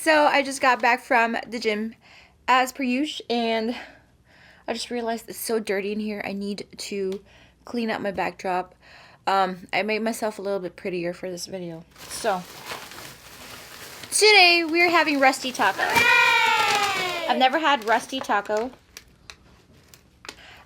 So I just got back from the gym as per usual, and I just realized it's so dirty in here. I need to clean up my backdrop. I made myself a little bit prettier for this video. So today we're having rusty taco. Hooray! I've never had rusty taco.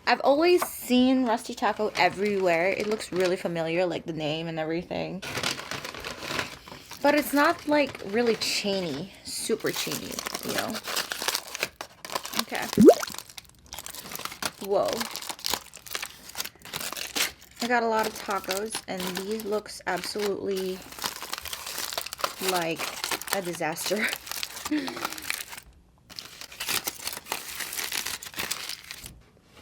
I've always seen rusty taco everywhere. It looks really familiar, like the name and everything. But it's not like really chainy, super chainy, you know? Okay. Whoa. I got a lot of tacos, and these looks absolutely like a disaster.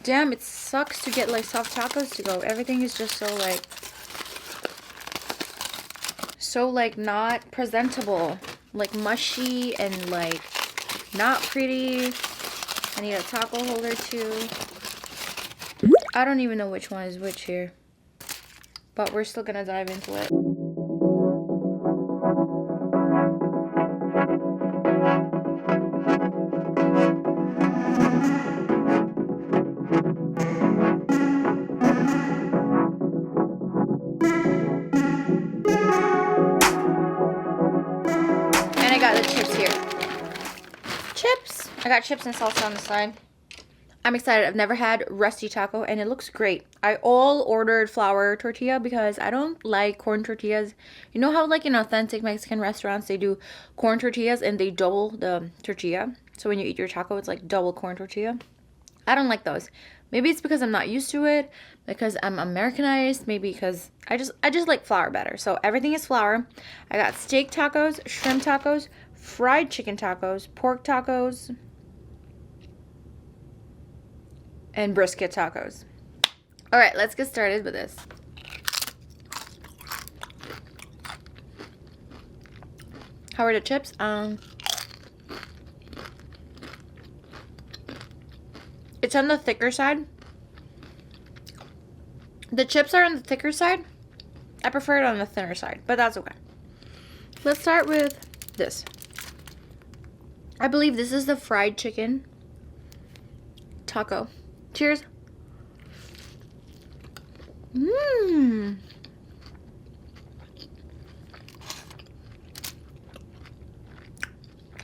Damn, it sucks to get like soft tacos to go. Everything is just so like not presentable, like mushy and like not pretty. I need a taco holder too. I don't even know which one is which here, but we're still gonna dive into it. And I got the chips here. Chips! I got chips and salsa on the side. I'm excited. I've never had rusty taco, and it looks great. I all ordered flour tortilla because I don't like corn tortillas. You know how like in authentic Mexican restaurants they do corn tortillas and they double the tortilla? So when you eat your taco, it's like double corn tortilla. I don't like those. Maybe it's because I'm not used to it, because I'm Americanized, maybe because I just like flour better. So everything is flour. I got steak tacos, shrimp tacos, fried chicken tacos, pork tacos, and brisket tacos. All right, let's get started with this. How are the chips? It's on the thicker side. The chips are on the thicker side. I prefer it on the thinner side, but that's okay. Let's start with this. I believe this is the fried chicken taco. Cheers. Mmm.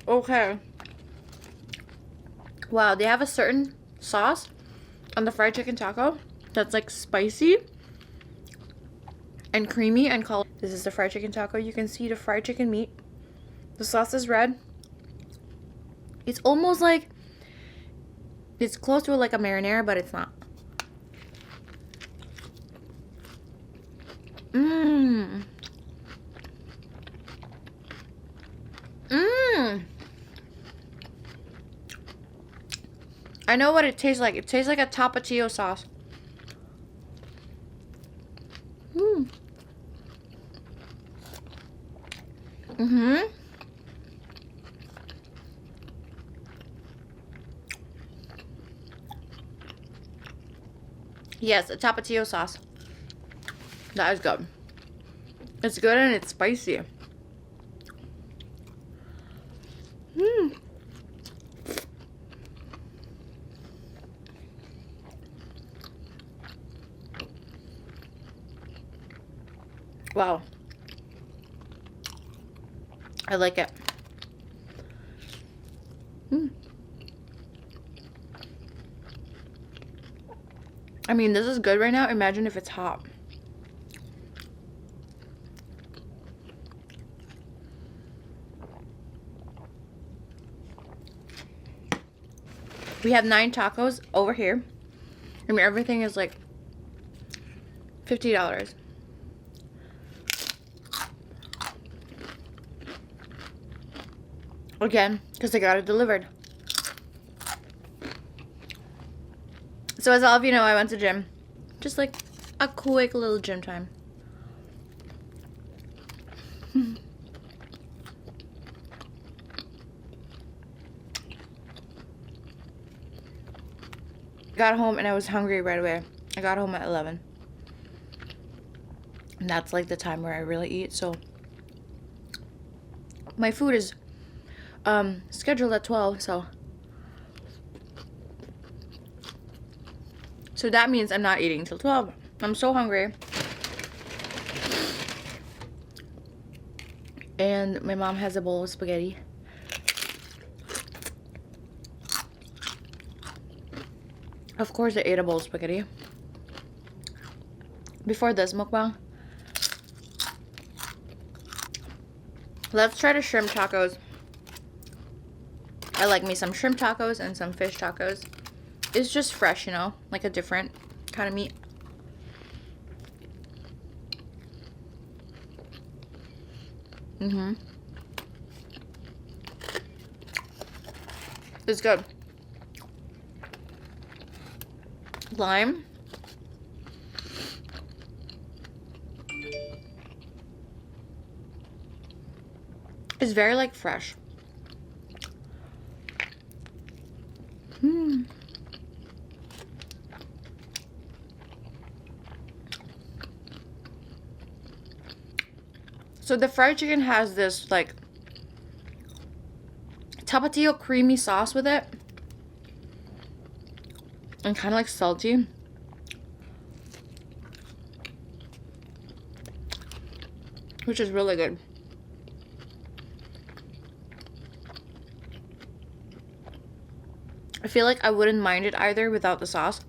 Okay. Wow, they have a certain sauce on the fried chicken taco that's like spicy and creamy and color. This is the fried chicken taco. You can see the fried chicken meat. The sauce is red. It's almost like it's close to like a marinara, but it's not. Mmm. Mmm. I know what it tastes like. It tastes like a tapatio sauce. Mmm. Mm-hmm. Yes, a tapatio sauce. That is good. It's good and it's spicy. Mmm. Wow. I like it. Mm. I mean, this is good right now. Imagine if it's hot. We have 9 tacos over here. I mean, everything is like $50. Again, because I got it delivered. So as all of you know, I went to gym. Just like a quick little gym time. Got home and I was hungry right away. I got home at 11. And that's like the time where I really eat. So my food is scheduled at 12, so that means I'm not eating till 12. I'm so hungry. And my mom has a bowl of spaghetti. Of course I ate a bowl of spaghetti before this mukbang. Let's try the shrimp tacos. I like me some shrimp tacos and some fish tacos. It's just fresh, you know, like a different kind of meat. It's good. Lime. It's very like fresh. So the fried chicken has this like tapatio creamy sauce with it. And kind of like salty. Which is really good. I feel like I wouldn't mind it either without the sauce.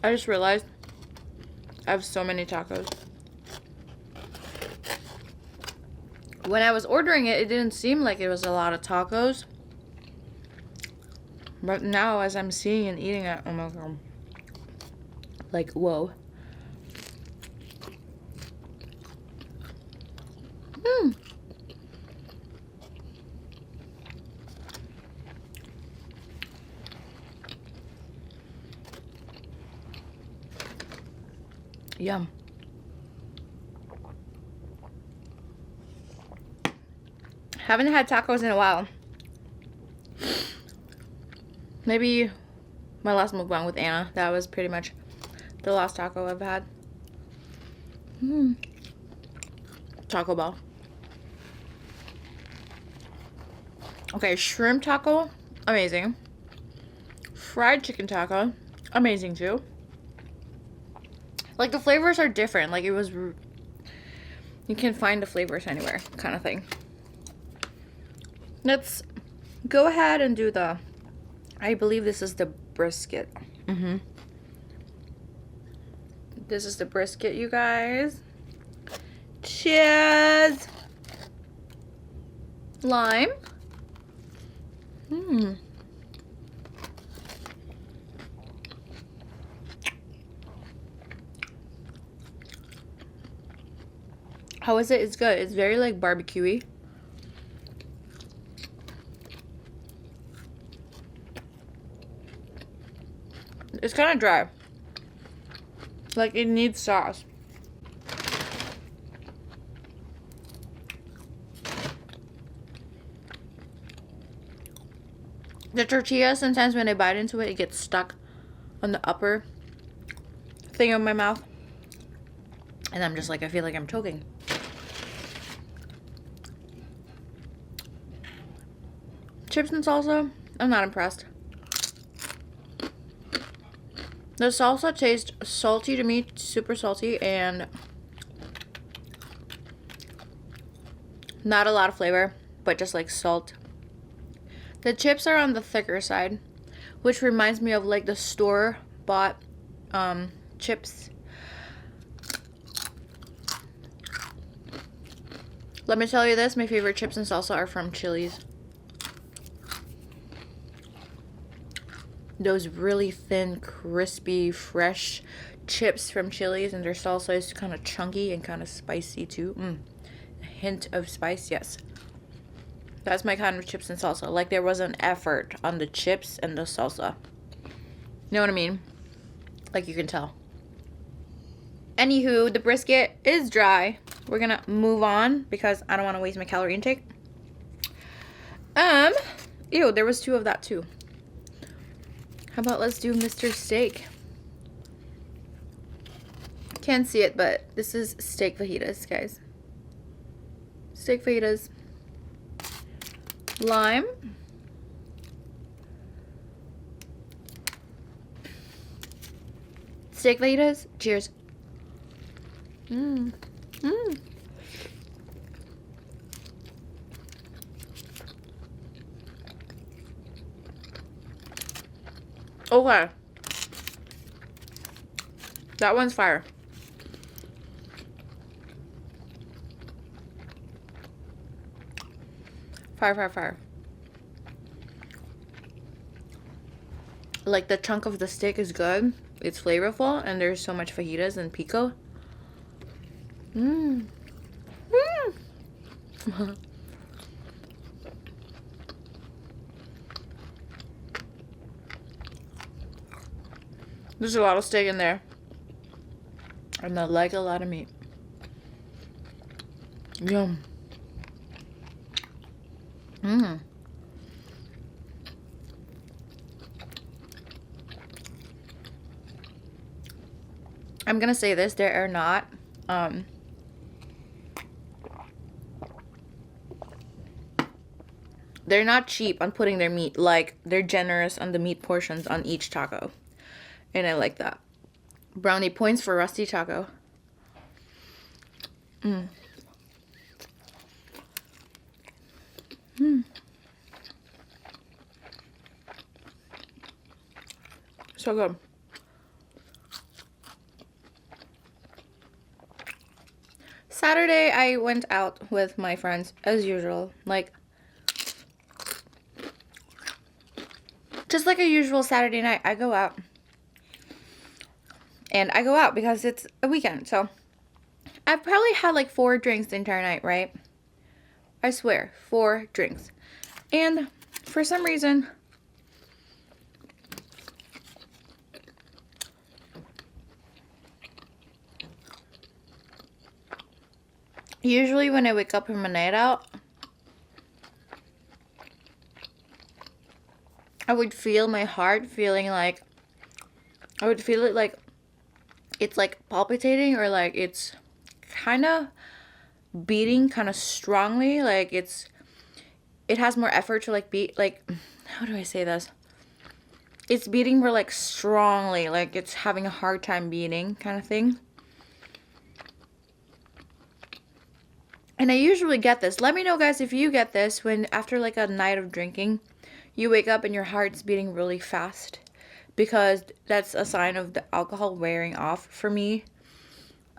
I just realized I have so many tacos. When I was ordering it, it didn't seem like it was a lot of tacos. But now as I'm seeing and eating it, oh my god. Like, whoa. Yum. Haven't had tacos in a while. Maybe my last mukbang with Anna. That was pretty much the last taco I've had. Taco Bell. Okay, shrimp taco, amazing. Fried chicken taco, amazing too. Like the flavors are different. Like it was, you can find the flavors anywhere, kind of thing. Let's go ahead and do the, I believe this is the brisket. This is the brisket, you guys. Cheers. Lime. How is it? It's good. It's very like barbecue-y. It's kind of dry. Like it needs sauce. The tortilla, sometimes when I bite into it, it gets stuck on the upper thing of my mouth. And I'm just like, I feel like I'm choking. Chips and salsa, I'm not impressed. The salsa tastes salty to me, super salty, and not a lot of flavor, but just like salt. The chips are on the thicker side, which reminds me of like the store-bought chips. Let me tell you this, my favorite chips and salsa are from Chili's. Those really thin, crispy, fresh chips from Chili's, and their salsa is kind of chunky and kind of spicy too. A hint of spice, yes. That's my kind of chips and salsa. Like there was an effort on the chips and the salsa. You know what I mean? Like you can tell. Anywho, the brisket is dry. We're gonna move on because I don't want to waste my calorie intake. Ew, there was 2 of that too. about let's do Mr. Steak. Can't see it, but this is steak fajitas, guys. Steak fajitas. Lime. Steak fajitas. Cheers. Mmm. Mmm. Okay. That one's fire. Fire, fire, fire. Like the chunk of the steak is good. It's flavorful, and there's so much fajitas and pico. Mmm. Mmm. There's a lot of steak in there. And I like a lot of meat. Yum. Mmm. I'm gonna say this, there are not they're not cheap on putting their meat. Like, they're generous on the meat portions on each taco. And I like that. Brownie points for Rusty Taco. Mmm. Mmm. So good. Saturday, I went out with my friends, as usual. Like, just like a usual Saturday night, I go out. And I go out because it's a weekend. So, I've probably had like 4 drinks the entire night, right? I swear, 4 drinks. And for some reason, usually when I wake up from a night out, I would feel my heart feeling like, I would feel it like, it's like palpitating, or like it's kind of beating kind of strongly. Like it has more effort to like beat, like, how do I say this? It's beating more like strongly, like it's having a hard time beating kind of thing. And I usually get this. Let me know, guys, if you get this when after like a night of drinking, you wake up and your heart's beating really fast, because that's a sign of the alcohol wearing off for me.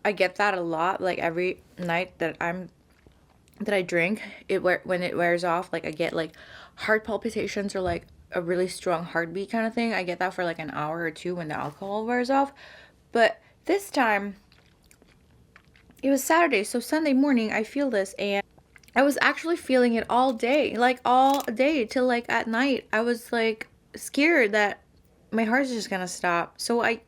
I get that a lot. Like every night that I drink, when it wears off, like I get like heart palpitations, or like a really strong heartbeat kind of thing. I get that for like an hour or 2 when the alcohol wears off. But this time, it was Saturday, so Sunday morning I feel this, and I was actually feeling it all day, like all day till like at night. I was like scared that my heart's just gonna stop. So I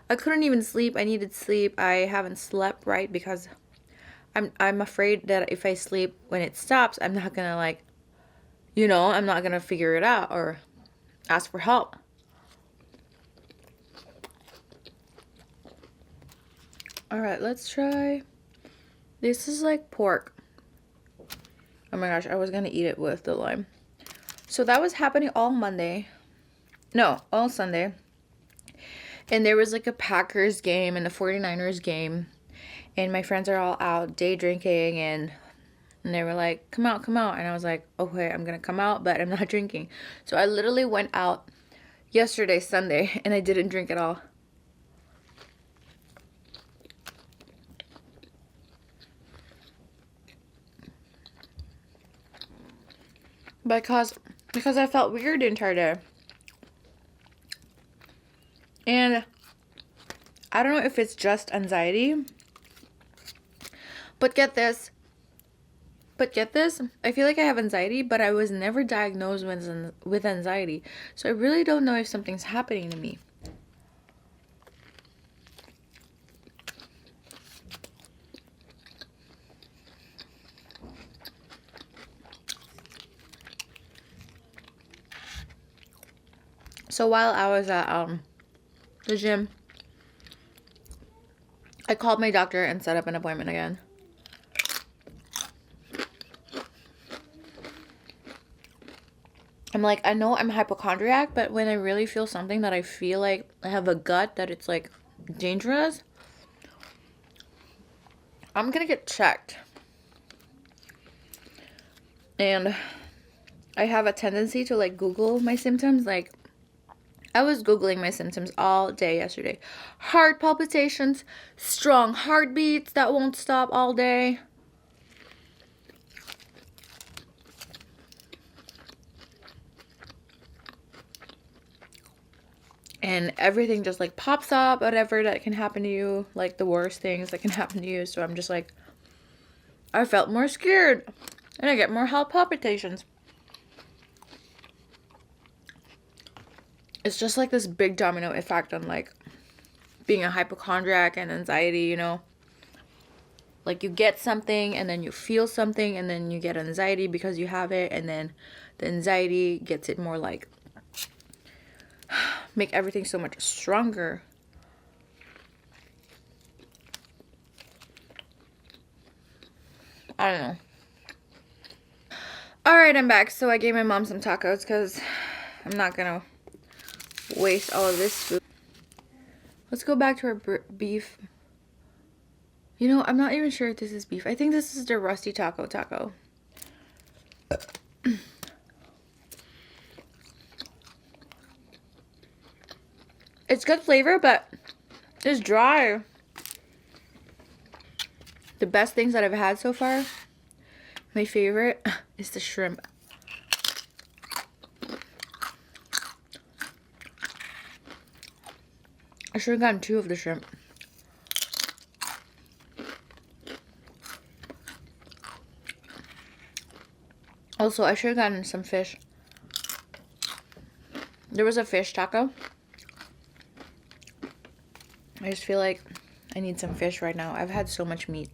couldn't even sleep. I needed sleep. I haven't slept right because I'm afraid that if I sleep when it stops, I'm not gonna like, I'm not gonna figure it out or ask for help. Alright, let's try. This is like pork. Oh my gosh, I was gonna eat it with the lime. So that was happening all Monday. No, all Sunday. And there was like a Packers game and a 49ers game. And my friends are all out day drinking, and they were like, come out, come out. And I was like, okay, I'm gonna come out, but I'm not drinking. So I literally went out yesterday, Sunday, and I didn't drink at all. Because I felt weird the entire day. And I don't know if it's just anxiety. But get this. I feel like I have anxiety, but I was never diagnosed with anxiety. So I really don't know if something's happening to me. So So while I was at the gym, I called my doctor and set up an appointment again. I'm like, I know I'm a hypochondriac, but when I really feel something that I feel like I have a gut that it's like dangerous, I'm gonna get checked. And I have a tendency to like Google my symptoms. Like, I was Googling my symptoms all day yesterday. Heart palpitations, strong heartbeats that won't stop all day. And everything just like pops up, whatever that can happen to you, like the worst things that can happen to you. So I'm just like, I felt more scared and I get more heart palpitations. It's just like this big domino effect on like being a hypochondriac and anxiety, you know? Like you get something and then you feel something and then you get anxiety because you have it, and then the anxiety gets it more like make everything so much stronger. I don't know. Alright, I'm back. So I gave my mom some tacos because I'm not gonna waste all of this food. Let's go back to our beef. You know, I'm not even sure if this is beef. I think this is the rusty taco. It's good flavor, but it's dry. The best things that I've had so far, my favorite is the shrimp. I should have gotten 2 of the shrimp. Also, I should have gotten some fish. There was a fish taco. I just feel like I need some fish right now. I've had so much meat.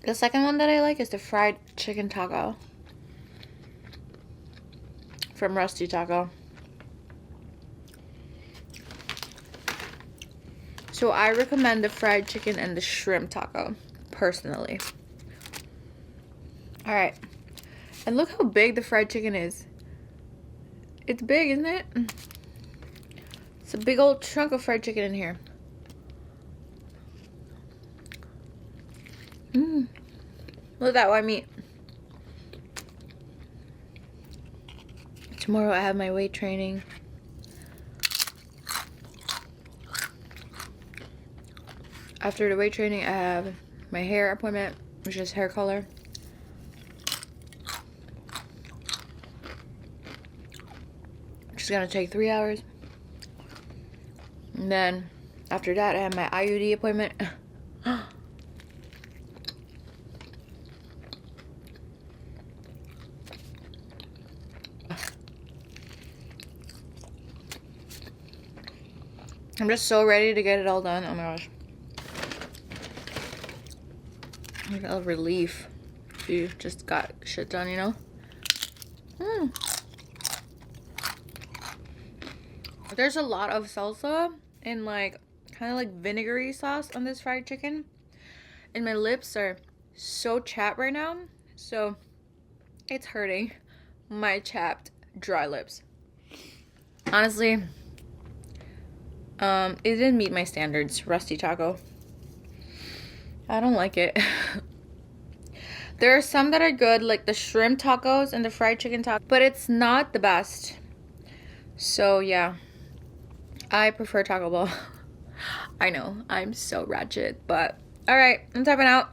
The second one that I like is the fried chicken taco from Rusty Taco. So I recommend the fried chicken and the shrimp taco, personally. Alright. And look how big the fried chicken is. It's big, isn't it? It's a big old chunk of fried chicken in here. Look at that white meat. Tomorrow I have my weight training. After the weight training, I have my hair appointment, which is hair color. Which is gonna take 3 hours. And then after that, I have my IUD appointment. I'm just so ready to get it all done. Oh my gosh. Like a relief if you just got shit done, you know? There's a lot of salsa and like kind of like vinegary sauce on this fried chicken. And my lips are so chapped right now. So it's hurting my chapped, dry lips. Honestly, it didn't meet my standards, Rusty Taco. I don't like it. There are some that are good, like the shrimp tacos and the fried chicken taco, but it's not the best. So yeah, I prefer Taco Bell. I know, I'm so ratchet, but alright, I'm tapping out.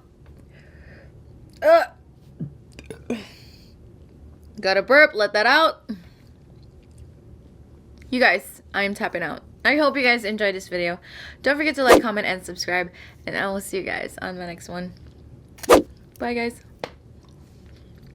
Gotta burp, let that out. You guys, I'm tapping out. I hope you guys enjoyed this video. Don't forget to like, comment, and subscribe. And I will see you guys on the next one. Bye, guys.